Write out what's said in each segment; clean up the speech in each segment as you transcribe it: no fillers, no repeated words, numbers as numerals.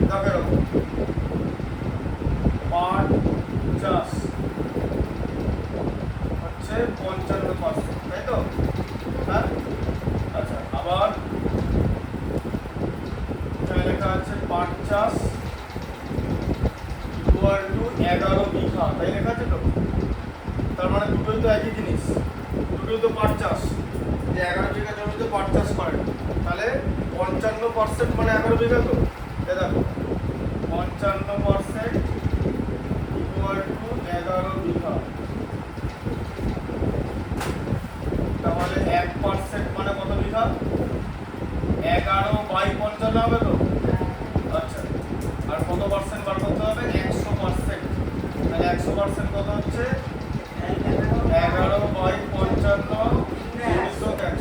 দেখো এরকম পাট চাষ হচ্ছে 55%, তাই তো? হ্যাঁ, আচ্ছা, আবার এখানে লেখা আছে পাট চাষ ইকুয়াল টু 11 বিঘা, তাই লেখা আছে তো? তার মানে দুটোই তো একই জিনিস, দুটোই তো পাট চাষ, যে 11 বিঘা জমিতে পাট চাষ করেন, তাহলে 55% মানে 11 বিঘা তো? দেখো 55% ইকুয়াল টু 11 বিঘা, তাহলে 1% মানে কত বিঘা? 11/55 হবে তো? আচ্ছা, আর কত পার্সেন্ট বার করতে হবে? 100%। তাহলে 100% কত হচ্ছে? 11/55 × 100।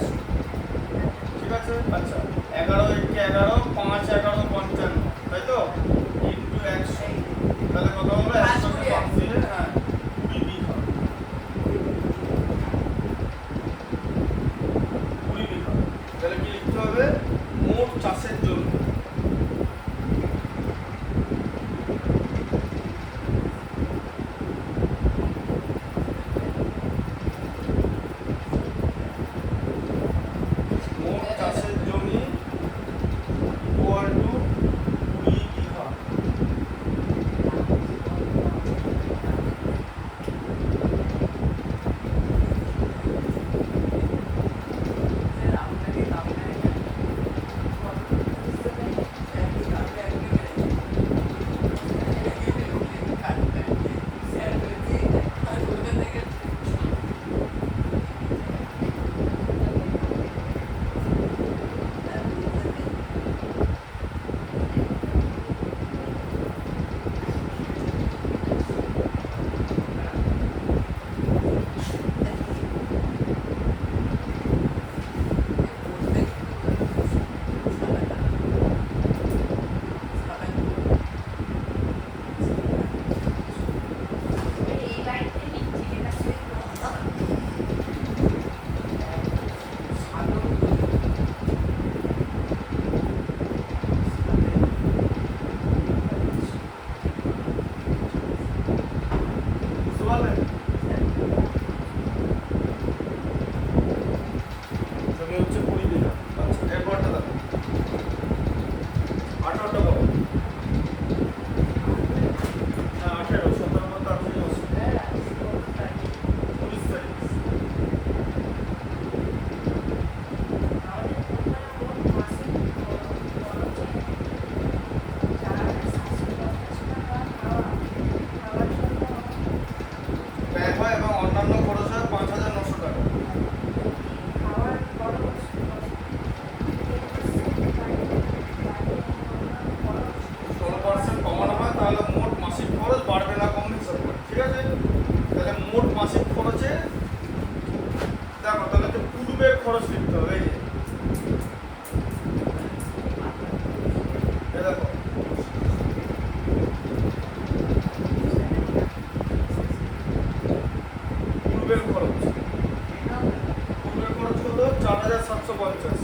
ঠিক আছে, আচ্ছা, 11 × 11 5 11 55, তাই তো? ইন্টু 100, তাহলে কত হলো? 100 কে 5 দিয়ে, হ্যাঁ, 20 বিঘা, 20 বিঘা। তাহলে কি লিখতে হবে? মোট চাষের জমি। মোট চাষের জমি ইকুয়াল টু 20 বিঘা। বুঝতে পারলেন? জমি হচ্ছে 20 বিঘা। আচ্ছা, এরপরটা দেখো, 18টা বলো। হ্যাঁ, 18, 17, 18, 19, 19 তারিখ। ব্যয় হয় এবং অন্যান্য খরচ হয় 5,900 টাকা। 16% কমানো হয়, তাহলে মোট মাসিক খরচ বাড়বে না কমবে হিসাব করে, ঠিক আছে? তাহলে মোট মাসিক খরচে দেখো, তাহলে তো পূর্বের খরচ লিখতে হবে। এই দেখো, পূর্বের খরচ হলো 4,750,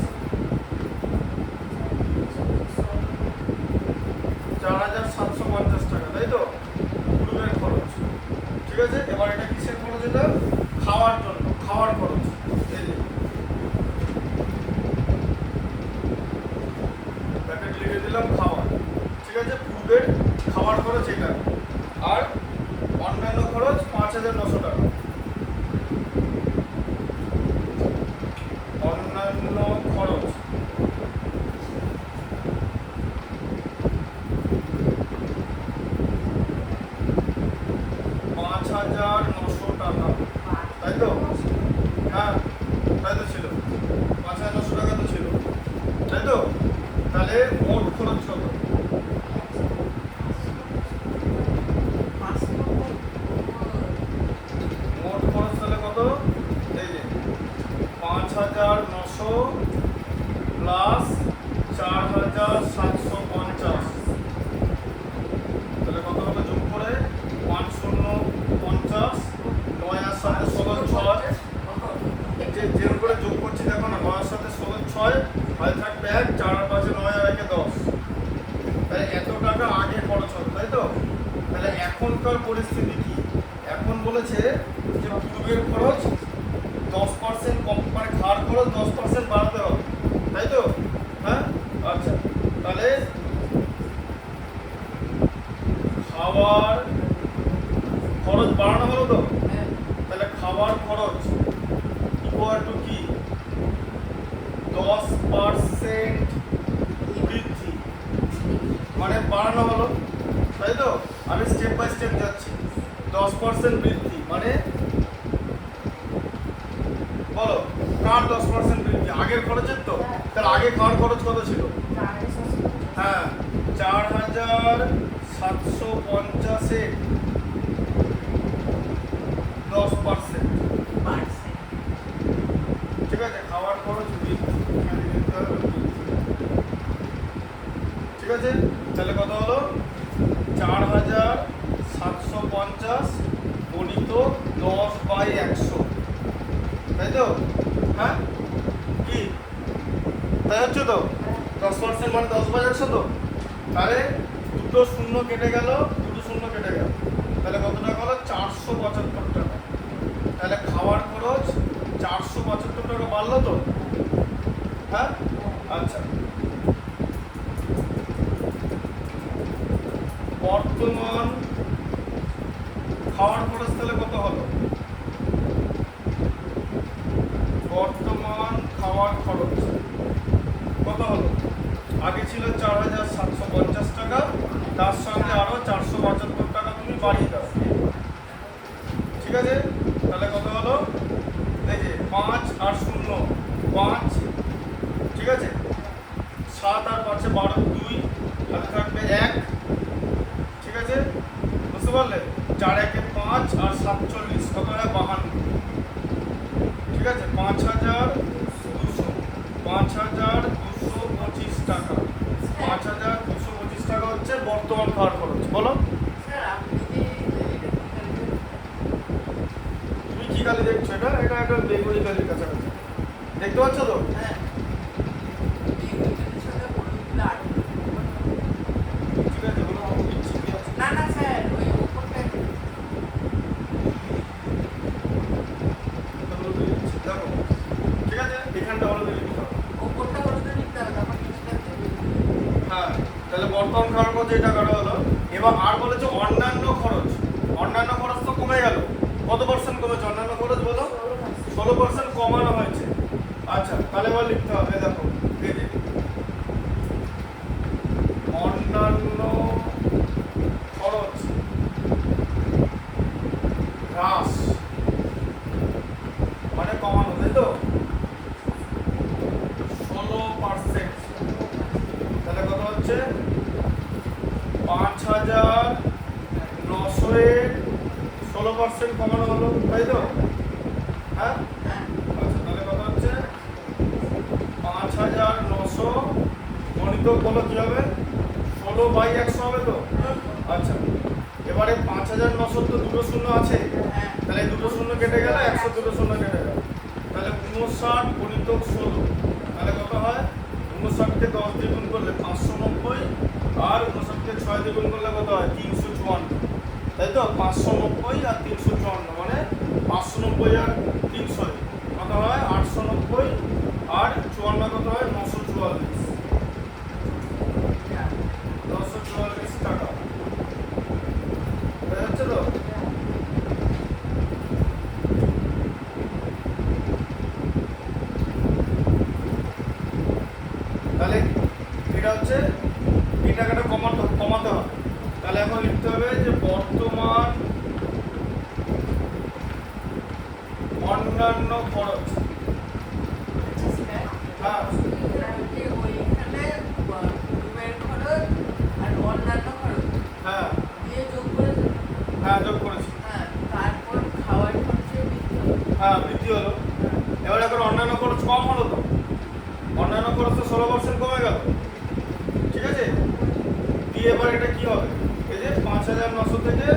4,750 টাকা, তাই তো? পূর্বের খরচ, ঠিক আছে? এবার এটা কিসের খরচ? এটা খাওয়ার জন্য, খাওয়ার খরচ। এই যে প্যাকেট লিখে দিলাম খাওয়ার, ঠিক আছে? পূর্বের খাওয়ার খরচ এটা, আর অন্যান্য খরচ 5,900 টাকা। অন্যান্য খরচ 5,900 টাকা, তাই তো? হ্যাঁ, তাই তো ছিল, 5,900 টাকা তো ছিল, তাই তো? তাহলে মোট খরচ কত? এত টাকা আগে খরচ হতো, তাই তো? তাহলে এখনকার পরিস্থিতি কি? এখন বলেছে যে পূর্বের খরচ 10% কম, মানে খাওয়ার খরচ 10% বাড়াতে হবে, তাই তো? হ্যাঁ, আচ্ছা, তাহলে খাওয়ার খরচ বাড়ানো হলো তো, তাহলে খাওয়ার খরচ ইকুয়াল টু কি? 10% বৃদ্ধি, মানে বাড়ানো হলো, তাই তো? আমি স্টেপ বাই স্টেপ যাচ্ছি। 10% বৃদ্ধি মানে বলো, কার 10% বৃদ্ধি? আগের খরচের তো? তাহলে আগে খাওয়ার খরচ কত ছিল? হ্যাঁ, 4750-এ 10%, ঠিক আছে? খাওয়ার খরচ বৃদ্ধি, এখানে লিখতে হবে বৃদ্ধি। ঠিক আছে, তাহলে কত হলো? 4750 গণিত 10/100, তাই তো? হ্যাঁ, কি তাই হচ্ছে তো? 10% মানে 10/100 তো? তাহলে দুটো শূন্য কেটে গেল, দুটো শূন্য কেটে গেল, তাহলে কত টাকা হলো? 475 টাকা। তাহলে খাওয়ার খরচ 475 টাকা বাড়লো তো? হ্যাঁ, আচ্ছা, বর্তমান খাওয়ার খরচ তাহলে কত হলো? বর্তমান খাওয়ার খরচ কত হলো? আগে ছিল 4750 টাকা, তার সঙ্গে আরো 475 টাকা তুমি বাড়িয়ে দাও, ঠিক আছে? তাহলে কত হলো? এই যে 5 আর 0 5, ঠিক আছে? 7 আর 5-এ 12, 2 হাতে থাকবে 1, ঠিক আছে? বুঝতে পারলে? 4 1-এ 5 আর 47 কত হয়? 52, ঠিক আছে? 5225 টাকা, 5225 টাকা হচ্ছে বর্তমান খাওয়ার খরচ। বলো, তুমি কি কালি দেখছো? এটা এটা একটা বেগুনি কালির কাছাকাছি, দেখতে পাচ্ছ তো? ঠিক আছে, বলো, দিচ্ছি, কি আছে? বলো, দিচ্ছি, দেখো, ঠিক আছে? এখানটা হলো লিখতে হবে। হ্যাঁ, তাহলে বর্তমান খাওয়ার খরচ এই টাকাটা হলো। এবার আর বলেছে অন্যান্য খরচ। অন্যান্য খরচ তো কমে গেল, কত পার্সেন্ট কমেছে অন্যান্য খরচ? বলো, 16% কমানো হয়েছে। আচ্ছা, তাহলে এবার লিখতে হবে, দেখো, এই যে অন্যান্য খরচ হ্রাস মানে কমানো, তাই তো? 16%, তাহলে কত হচ্ছে? 5900-এর 16% কমানো হলো, তাই তো? হ্যাঁ, আচ্ছা, তাহলে কত হচ্ছে? 5900 গণিত বলো কি হবে? 16/100 হবে তো? আচ্ছা, এবারে 5900 তো দুটো শূন্য আছে, তাহলে দুটো শূন্য কেটে গেলে 100, দুটো শূন্য কেটে গেল, তাহলে 59 গণিত 16, তাহলে কত হয়? 59-কে 10 দিয়ে গুণ করলে 590, আর 59-কে 6 দিয়ে গুণ করলে কত হয়? 354, তাই তো? 590 আর 354 মানে 590 আর 300 কত হয়? 890, আর 54 কত হয়? 944, 944 টাকা, বুঝা যাচ্ছে তো? তাহলে এটা হচ্ছে এই টাকাটা কমাতে হবে। তাহলে এখন লিখতে হবে যে বর্তমান অন্যান্য খরচ। হ্যাঁ, হ্যাঁ, হ্যাঁ, যোগ করেছি, হ্যাঁ, বৃদ্ধি হলো। এবার এখন অন্যান্য খরচ কম হলো তো? অন্যান্য খরচ তো 16% কমে গেল, ঠিক আছে? দিয়ে এবার এটা কি হবে? এই যে 5900 থেকে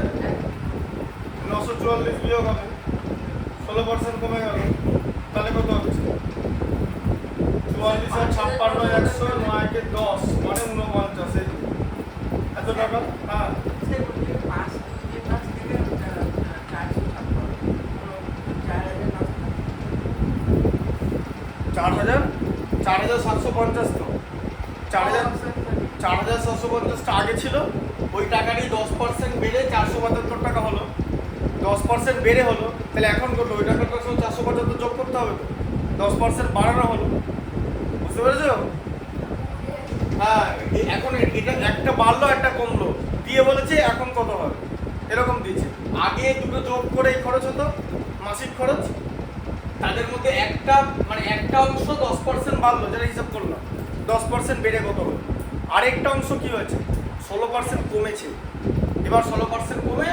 944 বিয়োগ হবে, 16% কমে গেল, তাহলে কত হচ্ছে? 44 আর 56 100, 9 কে 10 মানে 49, টাকা। হ্যাঁ, 4,750 তো 4,750টা আগে ছিল, ওই টাকারই 10% বেড়ে 472 টাকা হলো। 10% বেড়ে হলো, তাহলে এখন করলো ওই টাকাটার সঙ্গে 475 যোগ করতে হবে তো, 10% বাড়ানো হলো। বুঝতে পেরেছো? হ্যাঁ, এখন এটা একটা বাড়লো একটা কমলো, দিয়ে বলেছে এখন কত হবে এরকম দিয়েছে। আগে দুটো যোগ করে এই খরচ হতো মাসিক খরচ, তাদের মধ্যে একটা মানে একটা অংশ 10% বাড়লো, যেটা হিসাব করলাম 10% বেড়ে কত হলো। আরেকটা অংশ কি হয়েছে 16% কমেছে, এবার 16% কমে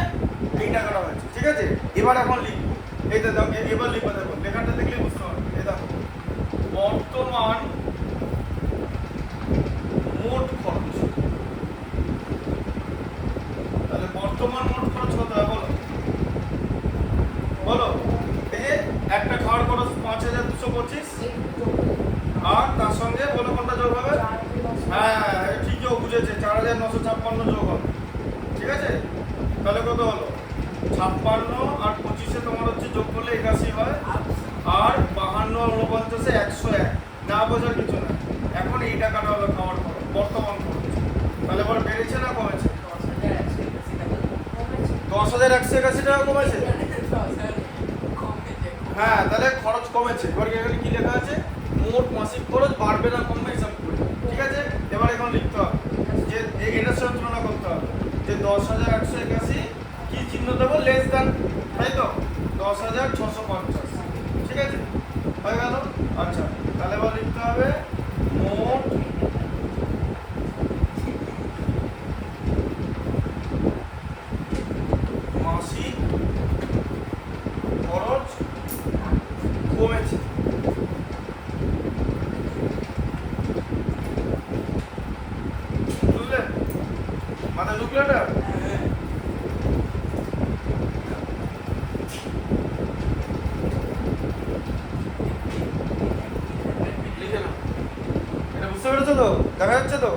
এই টাকাটা হয়েছে। ঠিক আছে, এবার এখন লিখবো, এই দেখো এবার লিখবো, দেখো লেখাটা দেখলে বুঝতে পারবে। এই দেখো বর্তমান মোট খরচ, তাহলে বর্তমান মোট খরচ কত হয় বলো বলো। এই যে একটা খাওয়ার খরচ 5,225, আর তার সঙ্গে বলো কোনটা যোগ হবে। হ্যাঁ ঠিকই, ও বুঝেছে, 4,956 যোগ হবে। ঠিক আছে, তাহলে কত হলো 56 আর 25-এ তোমার হচ্ছে যোগ করলে 81 হয়, আর 52 আর 49-এ 101। না বোঝার কিছু না, এখন এই টাকাটা হলো খাওয়ার খরচ, বর্তমান খরচ। তাহলে এবার বেড়েছে না কমেছে? 10,181 টাকা কমেছে। হ্যাঁ, তাহলে খরচ কমেছে। এবার এখানে কি লেখা আছে, মোট মাসিক খরচ বাড়বে না কমবে হিসাব করে। ঠিক আছে, এবার এখন লিখতে হবে যে এটার সঙ্গে তুলনা করতে হবে যে 10,181 কি চিহ্ন দেবো, লেস দ্যান, তাই তো 10,650। ঠিক আছে, হয়ে গেল। আচ্ছা, তাহলে এবার লিখতে হবে মোট মাসিক খরচ কমেছে। বুঝলেন? মাথায় ঢুকলো এটা? লিখে নাও, এটা বুঝতে পেরেছো তো? দেখা যাচ্ছে তো?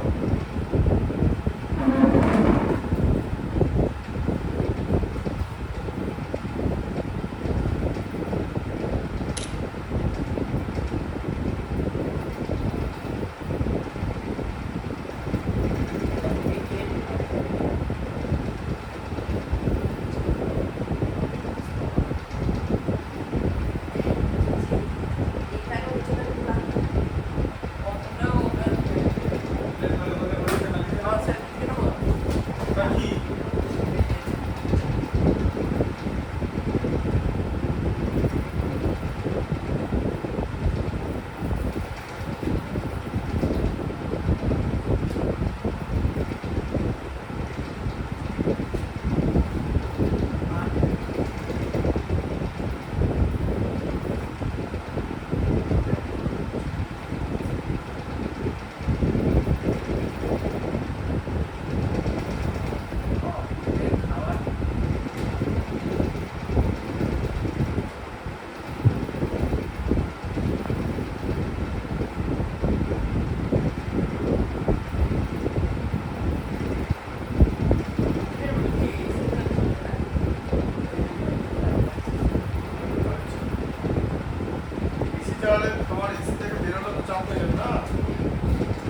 তাহলে তোমার এসি থেকে বেরোলে তো চাপ হয়ে যাবে না।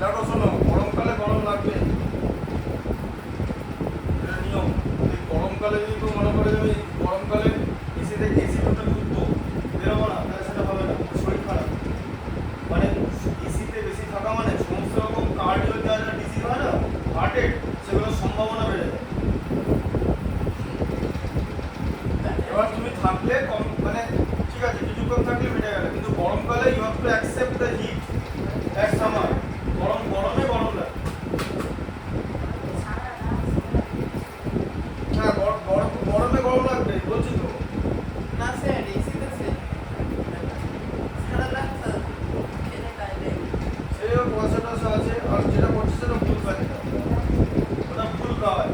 দেখো শোনো, গরমকালে গরম লাগবে, এটা নিয়ম। এই গরমকালে যদি কেউ মনে করে যে আমি গরমকালে এসি থেকে এসি করতে ঢুকবো, বেরোবো না, তাহলে সেটা হবে না, শরীর খারাপ। মানে এসিতে বেশি থাকা মানে সমস্ত রকম কার্ডিও যা যা ডিজিজ হয় না হার্টের, সেগুলোর সম্ভাবনা বেড়ে যায়। এবার তুমি থাকলে কম মানে ঠিক আছে কিছুক্ষণ থাকলে মিটে গেলে, কিন্তু গরমকালে you have to accept the heat that summer. গরমে গরম লাগে। হ্যাঁ, গরমে গরম লাগবে বলছি তো। না স্যার, এসিতে স্যার সারা রাত খেলে বাইরে সেই পয়সা টয়সা আছে, আর যেটা করছে সেটা ভুল কাজ, ওটা ভুল কাজ।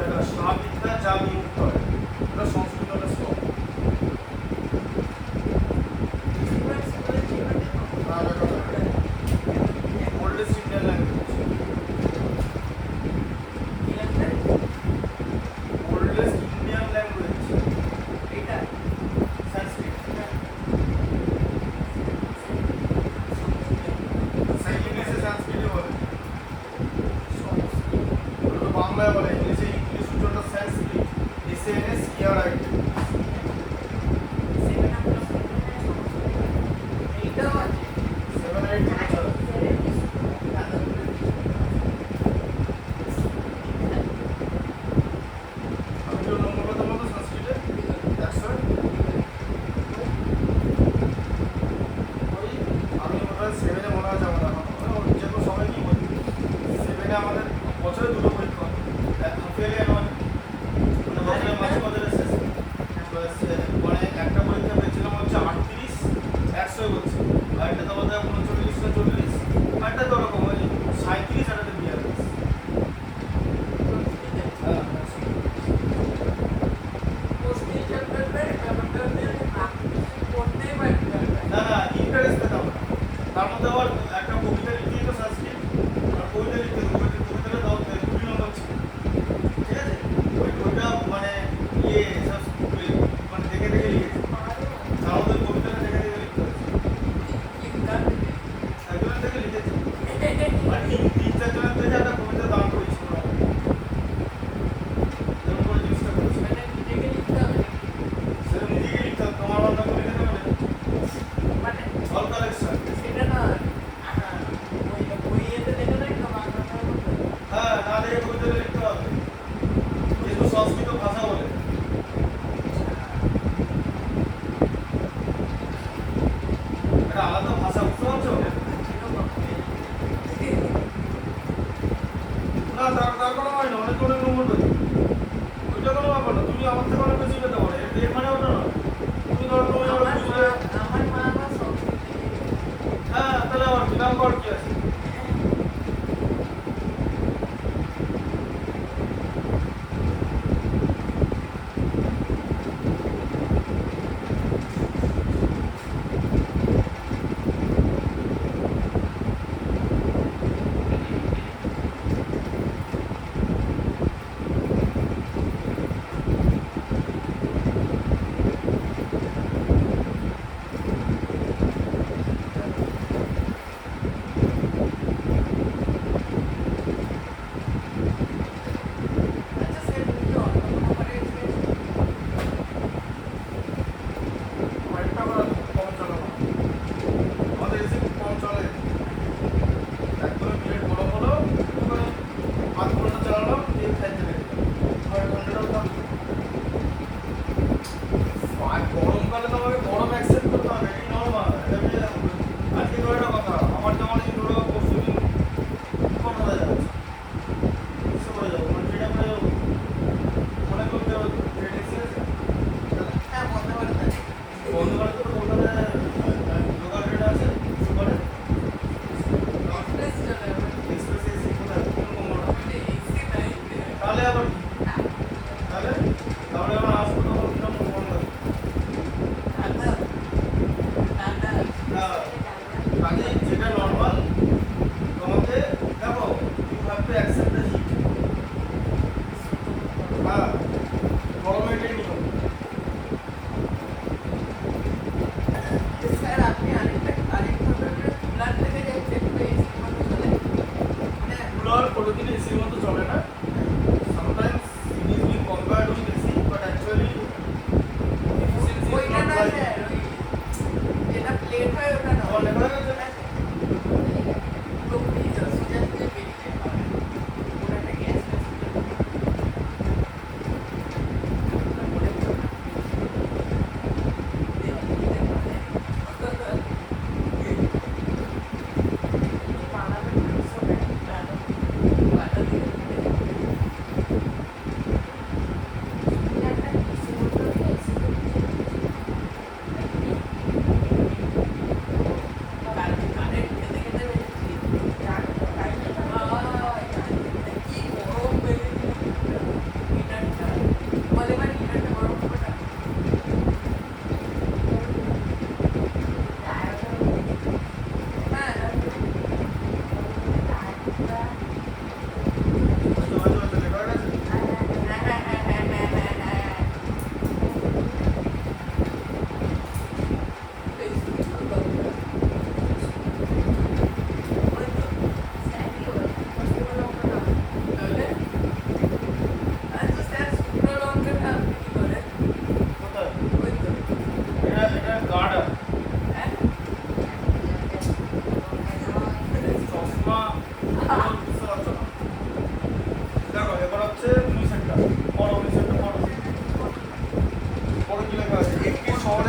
এটা স্বাবিদ্যা যা বিমুক্ত হয় এটা সংস্কৃত হলে শ্লোক। Oldest Indian language, oldest Indian language Sanskrit. ইংলিশে সংস্কৃত বলে, ওটা বাংলায় বলে, ইংলিশে ইংলিশ উচ্চারণটা Sanskrit, SNS ERI. Seven eight বছর আমি তো নম্বর কথা বলতো সংস্কৃতে 100। ওই আমি ওটা 7-এ মনে আছে আমার, যে কোনো সময় কি বলি 7-এ আমাদের বছরে দুটো পরীক্ষা হয়, হাফিয়ালি অ্যানুয়াল, মানে বছরের মাঝে বছরের শেষে। মানে একটা পরীক্ষা পেয়েছিলাম হচ্ছে 38, 100 বলছে, আর একটা তো বোধহয় 39 না 40, আর একটা তো ওরকম ওই 37 আর একটা 42। হ্যাঁ না না ইন্টারেস্ট পেতাম না, তার মধ্যে আবার একটা কবিতা লিখতে দিত সংস্কৃত, আর কবিতা লিখতে দিত, কবিতাটা দাও 20 নম্বর ছিল, ঠিক আছে। ওইটা মানে ইয়ে সব মানে দেখে দেখে লিখেছি, তার মধ্যে কবিতাটা দেখে দেখে লিখতে হয়েছে, একজনের থেকে লিখেছি, আর 3-4 জনের থেকে একটা কবিতা দান করেছিল, যেমন করে জিনিসটা করেছে সেটা নিজেকে লিখতে হবে, তোমার বান্ধব করে লিখতে হবে অল কালেকশন। হ্যাঁ না দেখে কবিতা লিখতে হবে, যেহেতু সংস্কৃত ভাষা বলে। এটা আলাদা ভাষা, বুঝতে পারছো? না তার কোনো হয় না, অনেক অনেক নম্বর পেতে, ওইটা কোনো ব্যাপার না, তুমি আমার থেকে অনেক বেশি পেতে পারো, এর মানে ওটা না। তুমি ধরো তুমি আমার বুঝলে, হ্যাঁ তাহলে আমার বিধান কর কি আছে। একটা বার কম চলে না, আমাদের এসে খুব কম চলে, একদমই মিনিট বড় বড় ওখানে আধ ঘন্টা চালালাম দিয়ে খাইতে লেগে আর ঘন্টাটাও থাম। গরমকালে তো আমাকে গরম অ্যাকসেপ্ট করতে হবে, এটাই নর্মাল। আজকে ধরে একটা কথা, আমার যেমন এই ধরো পরশু দিন কলকাতা যাচ্ছে, কিসে করে যাবো, মানে ট্রেনে করে যাবো, মনে করতে হবে ট্রেন এক্সপ্রেস বন্ধুবারে তো কলকাতায় লোকাল ট্রেন আছে সুপারে, এক্সপ্রেস এসি কোথায় কোন কোম্পানি, তাহলে আবার কি? তাহলে তাহলে আমার আসবো তখন কিরকম বন্ধ হবে। কাজে যেটা নর্মাল তোমাকে দেখো, you have to accept the heat. হ্যাঁ গরমে এটাই নিয়ম। কুলার কোনোদিন এসির মতো চলে না, sometimes it is being compared with AC, but actually efficiency is not like আমার লেখা হয়ে গেছে।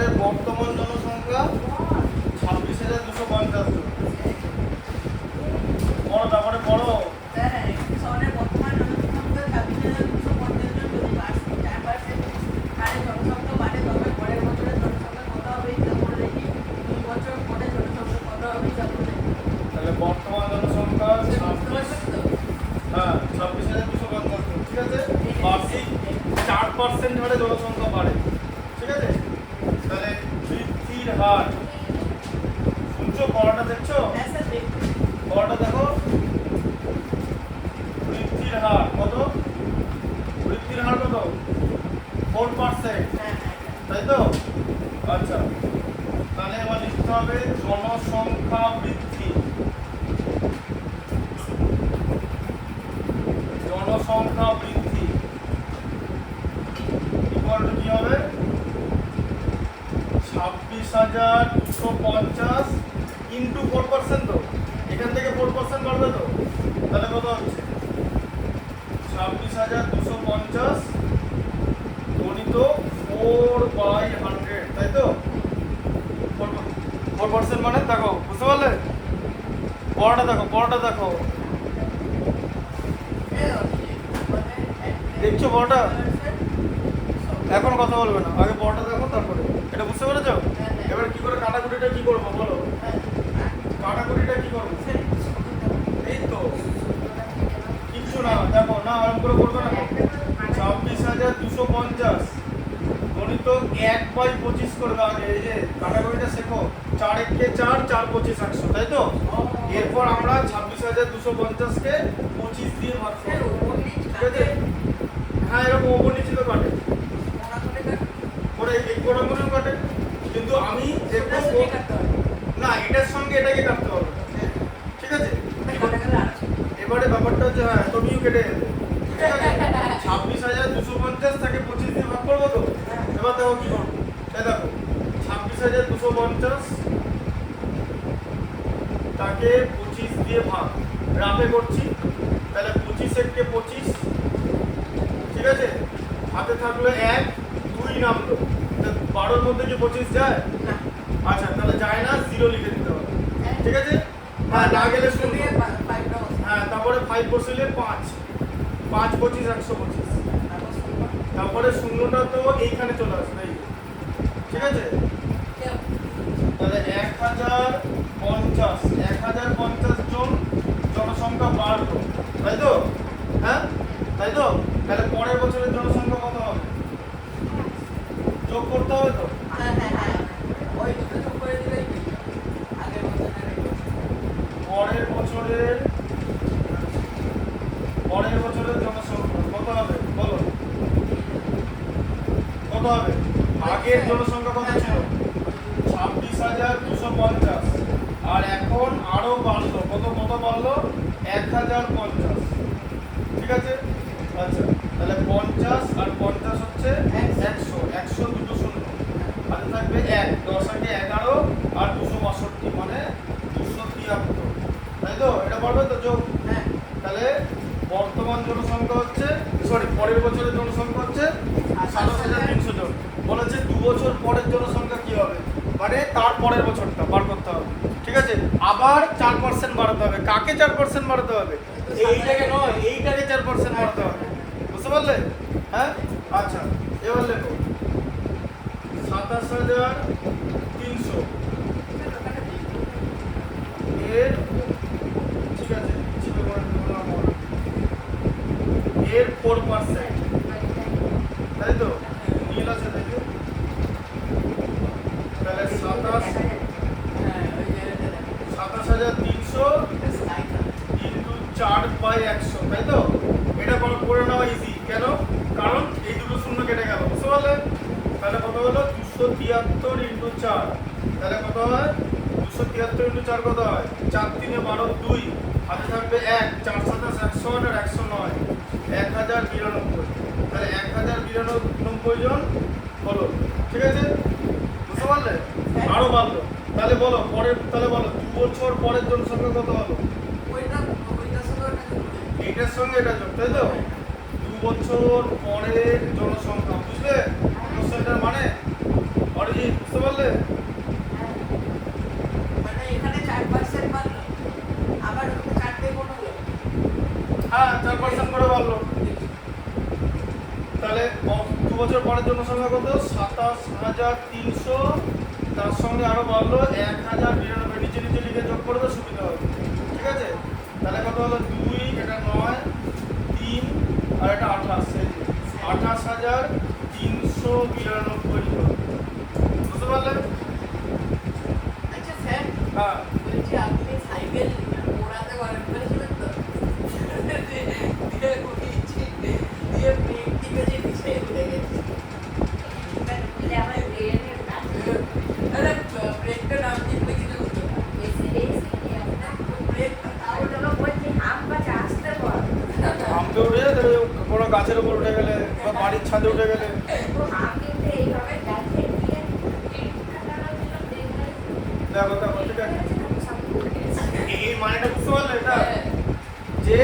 এবারে বর্তমান জনসংখ্যা 26,250 জন। বড় তারপরে বড় হ্যাঁ, শহরের বর্তমান জনসংখ্যা 26,250 জন। যদি 4% হারে জনসংখ্যা বাড়ে তবে পরের বছরের জনসংখ্যা কত হবে হিসাব করে দেখি। 2 বছর পরে জনসংখ্যা কত হবে হিসাব করে দেখি। তাহলে বর্তমান জনসংখ্যা বুঝতে 26 পারছেন তো? হ্যাঁ 26,250 জন। ঠিক আছে, বার্ষিক 4% হারে জনসংখ্যা বাড়ে। ঠিক আছে, তাহলে বৃদ্ধির হার শুনছো, বড়টা দেখছো, হ্যাঁ স্যার, দেখুন। বড়টা দেখো। বৃদ্ধির হার কত? বৃদ্ধির হার কত? 4%, হ্যাঁ, হ্যাঁ, তাই তো? আচ্ছা, তাহলে এবার লিখতে হবে জনসংখ্যা বৃদ্ধি। জনসংখ্যা বৃদ্ধি ইকুয়াল টু কি হবে? 26,250 ইন্টু 4%। তো এখান থেকে 4% বাড়বে তো, তাহলে কত হচ্ছে? 26,250 গণিত 4/100, তাই তো? 4% মানে দেখো, বুঝতে পারলে? বড়টা দেখো, বড়টা দেখো, দেখছো বড়টা? এখন কথা বলবে না, আগে বড়টা দেখো তারপরে। এটা বুঝতে পেরেছো? এবার কি করে কাটাকুটিটা কি করবো বলো? কাটাকুটিটা কি করবো? এই তো কিচ্ছু না, দেখো না আরম্ভ করে করবে না। 26,250 গণিত 1/25 করবে আগে। এই যে কাটাকুটিটা শেখো, 4 1 4, 4 25 100, তাই তো? এরপর আমরা 26,250 কে 25 দিয়ে ভাগ করবো। ঠিক আছে? হ্যাঁ, এরকম ওপর নিচে তো কাটে, করে এই গোড়াগুলো কাটে, কিন্তু আমি দেখবো না এটার সঙ্গে এটাকে কাটতে হবে। ঠিক আছে, এবারে ব্যাপারটা হচ্ছে, হ্যাঁ তুমিও কেটে যাবে। ঠিক আছে, 26,250 তাকে 25 দিয়ে ভাগ করবো তো। এবার দেখো কি করবো, এই দেখো 26,250 তাকে 25 দিয়ে ভাগ, রাফে করছি, তাহলে 25 একে 25। ঠিক আছে, হাতে থাকলো 1 2 নামলো, 12-র মধ্যে কি 25 যায়? আচ্ছা, তাহলে যায় না, 0 লিখে দিতে হবে। ঠিক আছে, হ্যাঁ না গেলে 0। হ্যাঁ, তারপরে 5 বসিলে 5 5 25 125, তারপরে শূন্যটা তো এইখানে চলে আসবে। এই ঠিক আছে, তাহলে 1050 জন জনসংখ্যা বাড়লো, তাই তো? হ্যাঁ, তাই তো? তাহলে পরের বছরের জনসংখ্যা কত হবে? যোগ করতে হবে তো। পরের বছরের জনসংখ্যা কত হবে বলো? কত হবে? আগের জনসংখ্যা কত ছিল? 26,250, আর এখন আরো বাড়লো, কত কত বাড়লো? 1,050। ঠিক আছে, আচ্ছা, তাহলে 50 আর 50 হচ্ছে 100, 100 দুটো শূন্য, হাতে থাকবে 1, 10 আগে 11 আর 262 মানে 273, তাই তো? এটা বলবে তো যোগ? তাহলে বর্তমান জনসংখ্যা হচ্ছে, সরি পরের বছরের জনসংখ্যা হচ্ছে 27,300 জন। বলেছে 2 বছর পরের জনসংখ্যা কি হবে, মানে তার পরের বছরটা বার করতে হবে। ঠিক আছে, আবার 4% বাড়াতে হবে। কাকে 4% বাড়াতে হবে? এইটাকে নয়, এইটাকে 4% বাড়াতে হবে। বুঝতে পারলে? হ্যাঁ, আচ্ছা, এবার লেখো 27,300 এর, ঠিক আছে, ছিল এর 4%, তাই তো? নীল আছে দেখে, তাহলে 27,300 ইন্টু 4/100, তাই তো? এটা করে নেওয়া ইজি, কেন? কারণ এই দুটো শূন্য কেটে গেল, বুঝতে পারলে? তাহলে কত হলো? 273 ইন্টু 4, তাহলে কত হয়? 273 ইন্টু 4 কত হয়? 4 3 12 2, হাতে থাকবে 1, 4 7 108 আর 109, 1092। তাহলে 1092 জন হলো। ঠিক আছে, বুঝতে পারলে? আরো বাড়লো, তাহলে বলো পরের, তাহলে বলো 2 বছর পরের জনসংখ্যা কত হলো? এইটার সঙ্গে এটা যোগ, তাই তো? 2 বছর পরের জনসংখ্যা, বুঝলে কোশ্চেনটার মানে? অরিজিৎ বুঝতে হ্যাঁ 4% করে বাড়লো। তাহলে 2 বছর পরের জনসংখ্যা কত? 27,300, তার সঙ্গে আরো বাড়লো 1,099। নিচে নিচে লিখে যোগ করবে, সুবিধা হবে। ঠিক আছে, তাহলে কত হলো? 2, এটা 9, 3 আর এটা 28, 28,392 হলো। বুঝতে পারলেন? আচ্ছা স্যার, হ্যাঁ বলছি আপনি সাইকেল ওড়াতে পারেন বলেছিলেন তো? দিয়ে উঠিয়েছি, দিয়ে ব্রেক টিপেছি, নিচে উঠে গেছি। আরে ব্রেকটা নাম টিপলে কিছু হতো না। ব্রেকটা তাও আমকে উঠে যাবে, কোনো গাছের উপর উঠে গেলে বা বাড়ির ছাদে উঠে গেলে। দেখো দেখো, ঠিক আছে, এই মানেটা বুঝতে পারলে? এটা যে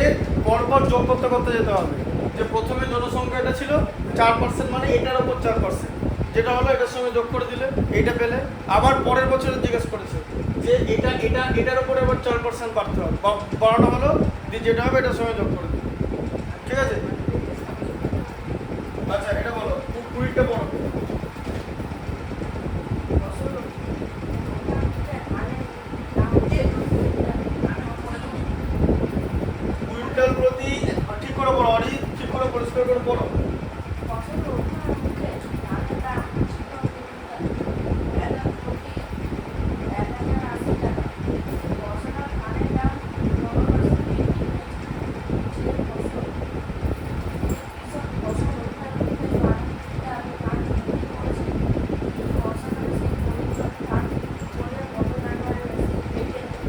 পরপর যোগ করতে করতে যেতে হবে। যে প্রথমে জনসংখ্যাটা ছিল 4%, মানে এটার উপর 4%, যেটা হলো এটার সঙ্গে যোগ করে দিলে এইটা পেলে। আবার পরের বছরে জিজ্ঞেস করেছে যে এটার উপরে আবার 4% বাড়তে হবে, বাড়ানো হলো, দিয়ে যেটা হবে এটার সঙ্গে যোগ করে দিলে। ঠিক আছে, আচ্ছা এটা বলো, 20টা বলো। কুইন্টাল প্রতি, ঠিক করে বলো অরি, ঠিক করে পরিষ্কার করে বলো।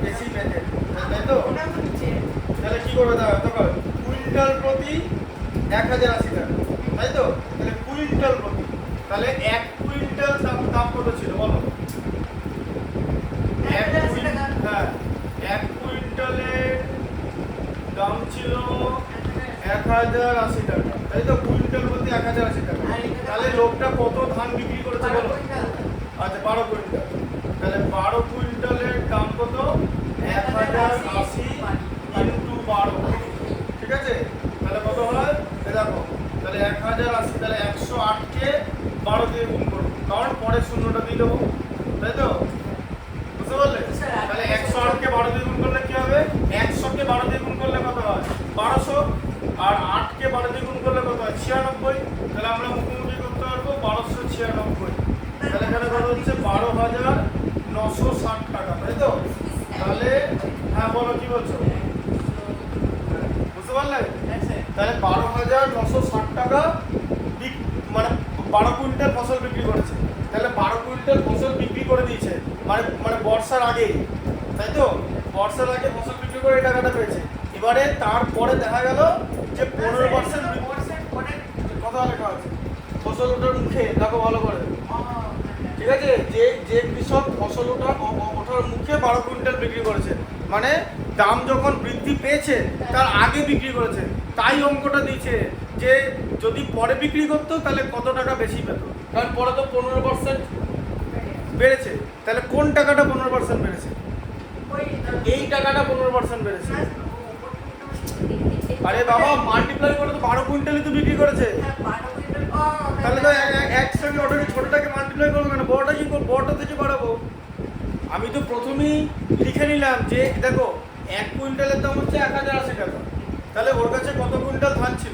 বেশি পেতে, তাই তো? তাহলে কি করবে? দেখো, কুইন্টাল প্রতি 1,080 টাকা, তাই তো? তাহলে কুইন্টাল প্রতি, তাহলে 1 কুইন্টাল দাম কত ছিল বলো? 1 কুইন্টালের দাম ছিল 1,080 টাকা, তাই তো? কুইন্টাল প্রতি 1,080 টাকা। তাহলে লোকটা কত ধান বিক্রি করেছে বলো? আচ্ছা 12 কুইন্টাল, তাহলে 12 কুইন্টালের দাম কত? 1,080 ইন্টু 12, ঠিক আছে? তাহলে কত হয়? দেখো, তাহলে 1,080, তাহলে 108কে 12 দিয়ে গুণ করবো, কারণ পরে শূন্যটা দিয়ে দেবো, তাই তো? বুঝতে পারলে? তাহলে 108কে 12 দিয়ে গুণ করলে কি হবে? 100কে 12 দিয়ে গুণ করলে কত হয়? 1200, আর 8কে 12 দিয়ে গুণ করলে কত হয়? 96। তাহলে আমরা মুখোমুখি করতে পারবো 1296। তাহলে এখানে কত হচ্ছে? 12,960 টাকা, তাই তো? তাহলে হ্যাঁ বলো, কি বলছো? বুঝতে পারলে? তাহলে 12,960 টাকা মানে 12 কুইন্টাল ফসল বিক্রি করেছে। তাহলে 12 কুইন্টাল ফসল বিক্রি করে দিয়েছে, মানে বর্ষার আগেই, তাই তো? বর্ষার আগে ফসল বিক্রি করে এই টাকাটা পেয়েছে। এবারে তারপরে দেখা গেল যে 15% কথা লেখা আছে ফসল ওঠার মুখে, দেখো ভালো করে, ঠিক আছে? যে কৃষক ফসল ওঠার মুখে 12 কুইন্টাল বিক্রি করেছে, মানে দাম যখন বৃদ্ধি পেয়েছে তার আগে বিক্রি করেছে, তাই অঙ্কটা দিয়েছে যে যদি পরে বিক্রি করতো তাহলে কত টাকা বেশি পেত, কারণ পরে তো 15% বেড়েছে। তাহলে কোন টাকাটা 15% বেড়েছে? এই টাকাটা 15% বেড়েছে। আরে বাবা, মাল্টিপ্লাই করে তো 12 কুইন্টালই তো বিক্রি করেছে। তাহলে তো একসঙ্গে ওটাকে ছোটটাকে মাল্টিপ্লাই করবো কেন? বড়টা কি করবো? বড়টা থেকে বাড়াবো। আমি তো প্রথমেই লিখে নিলাম যে দেখো 1 কুইন্টালের দাম হচ্ছে 1,080 টাকা, তাহলে ওর কাছে কত কুইন্টাল ধান ছিল?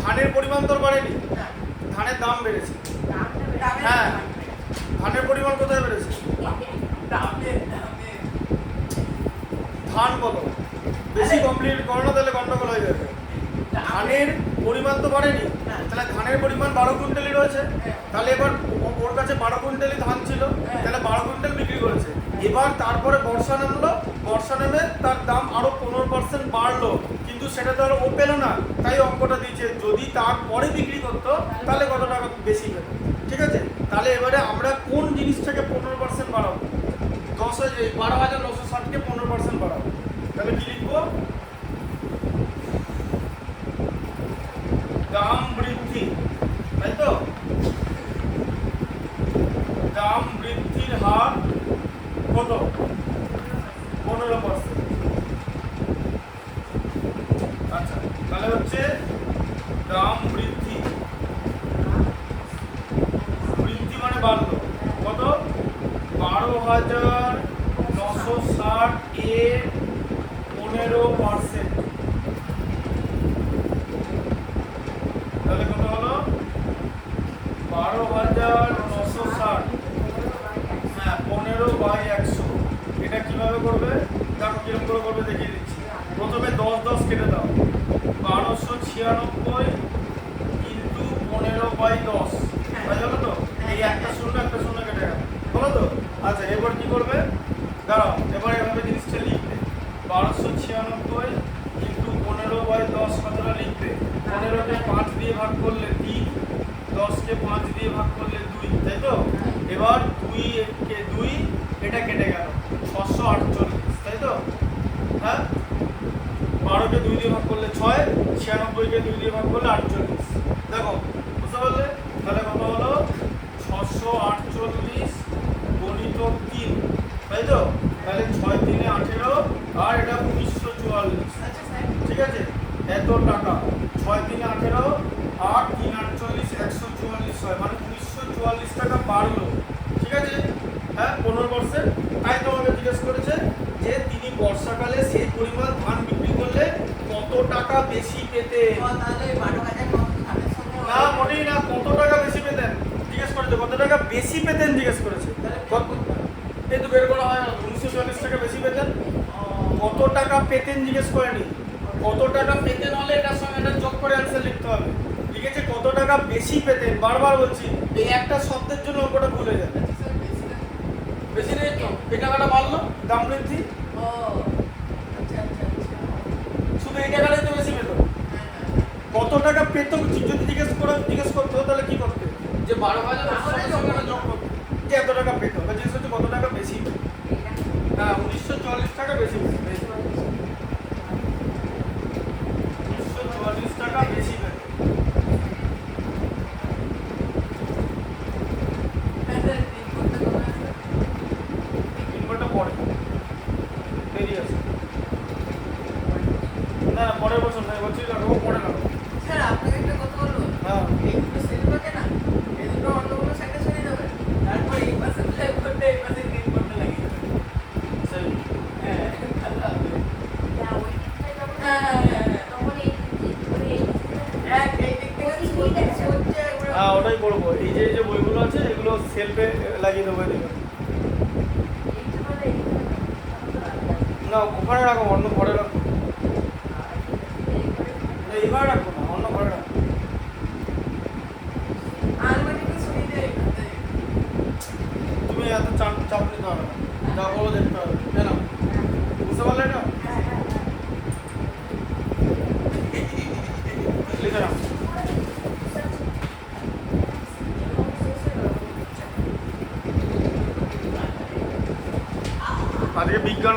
ধানের পরিমাণ তো বাড়েনি, ধানের দাম বেড়েছে। হ্যাঁ, ধানের পরিমাণ কোথায় বেড়েছে? ধান বলো, বেশি কমপ্লিট করো না, তাহলে গন্ডগোল হয়ে যাবে। ধানের পরিমাণ তো বাড়েনি, তাহলে ধানের পরিমাণ 12 কুইন্টালই রয়েছে। তাহলে এবার ওর কাছে 12 কুইন্টালই ধান ছিল, তাহলে 12 কুইন্টাল বিক্রি করেছে। এবার তারপরে বর্ষা নামলো, বর্ষা নেমে তার দাম আরো 15% বাড়লো, কিন্তু সেটা তো আর ও পেলো না, তাই অঙ্কটা দিয়েছে যদি তারপরে বিক্রি করতো তাহলে কত টাকা বেশি পেত। ঠিক আছে, তাহলে এবারে আমরা কোন জিনিসটাকে 15% বাড়াবো? 12,960কে 15% বাড়াবো। তাহলে কি লিখবো? দাম বৃদ্ধি, তাই তো? দাম বৃদ্ধির হার কত? 15%। আচ্ছা, দাম বৃদ্ধি, বৃদ্ধি মানে বাড়লো কত 12,960 এর 15%। তাহলে কত হলো 12,960, হ্যাঁ 15/100। এটা কিভাবে করবে দেখো কিরকম করে করবে দেখিয়ে দিচ্ছি। প্রথমে 10 কেটে দাও, 1296 কিন্তু 15/10 হয়ে গেল তো। এই একটা শূন্য কেটে গেল, বলো তো। আচ্ছা এবার কি করবে দাঁড়াও, এবার এভাবে জিনিসটা লিখবে 1296 কিন্তু 15/10 কতটা লিখবে 15কে 5 দিয়ে ভাগ করলে 3, 10কে 5 দিয়ে ভাগ করলে 2, তাই তো। এবার 2 কে 2 এটা কেটে গেল 648, তাই তো। হ্যাঁ 12কে 2 দিয়ে ভাগ করলে 6, 96কে 2 দিয়ে ভাগ করলে 48। দেখো বুঝতে পারলে। তাহলে কত হলো 648 গণিত 3, তাই তো। তাহলে 6 3 18 আর এটা 1944, আচ্ছা স্যার ঠিক আছে। এত টাকা 6 3 18 আর 3 48 144 হয়, মানে 1944 টাকা বাড়লো, ঠিক আছে। হ্যাঁ 15%। তাই তোমাকে জিজ্ঞেস করেছে যে তিনি বর্ষাকালে সেই পরিমাণ ধান বিক্রি করলে কত টাকা বেশি পেতে। তাহলে 12,000 ধানের সঙ্গে না মোটেই না, কত টাকা বেশি পেতেন জিজ্ঞেস করেছে, কত টাকা বেশি পেতেন জিজ্ঞেস করেছে। এই তো বের করা হয় না, 1940 টাকা বেশি পেতেন। কত টাকা পেতেন জিজ্ঞেস করেনি, কত টাকা পেতেন হলে এটার সঙ্গে এটা যোগ করে অ্যান্সার লিখতে হবে। লিখেছে কত টাকা বেশি পেতেন, বারবার বলছি এই একটা শব্দের জন্য অঙ্কটা ভুলে যাবে। বেশি নেই তো, এই টাকাটা বাড়লো দাম বৃদ্ধি, ও আচ্ছা আচ্ছা আচ্ছা শুধু এই টাকাটাই তো বেশি পেত। কত টাকা পেত যদি জিজ্ঞেস করতো তাহলে কি করতে, যে 12,000 সঙ্গে এটা যোগ করতে, যে এত টাকা পেত। জিজ্ঞেস করছে কত টাকা বেশি পেত, হ্যাঁ 1940 টাকা বেশি পেত, 1944 টাকা বেশি পেত। তিনবারটা পরে দেরি আছে, না পরের বছর না, এবছরই লাগাবো, পরে লাগাবো। স্যার আপনাকে একটা কথা বলবো, হ্যাঁ এই দুটো সেল থাকে না, এই দুটো অন্য কোনো সাইডে সরিয়ে দেবে, তারপর এই পাশে ব্ল্যাক করতে এই পাশে গ্রিন করতে লাগিয়ে দেবে। সেই হ্যাঁ ভালো হবে। হ্যাঁ এই দিক থেকে শুরু হচ্ছে একবারে। হ্যাঁ ওটাই করবো। এই যে যে বইগুলো আছে এগুলো সেলফে লাগিয়ে দেবো এদিকে। না ওখানে রাখো, অন্য ঘরে রাখো, না এবার রাখো না, অন্য ঘরে রাখো। আলমারিতে সরিয়ে দেয় এখান থেকে। তুমি এত চাপ নিতে হবে না, যা বলো দেখতে হবে, কেন বুঝতে পারলে না, লিখে রাখো। আজকে বিজ্ঞান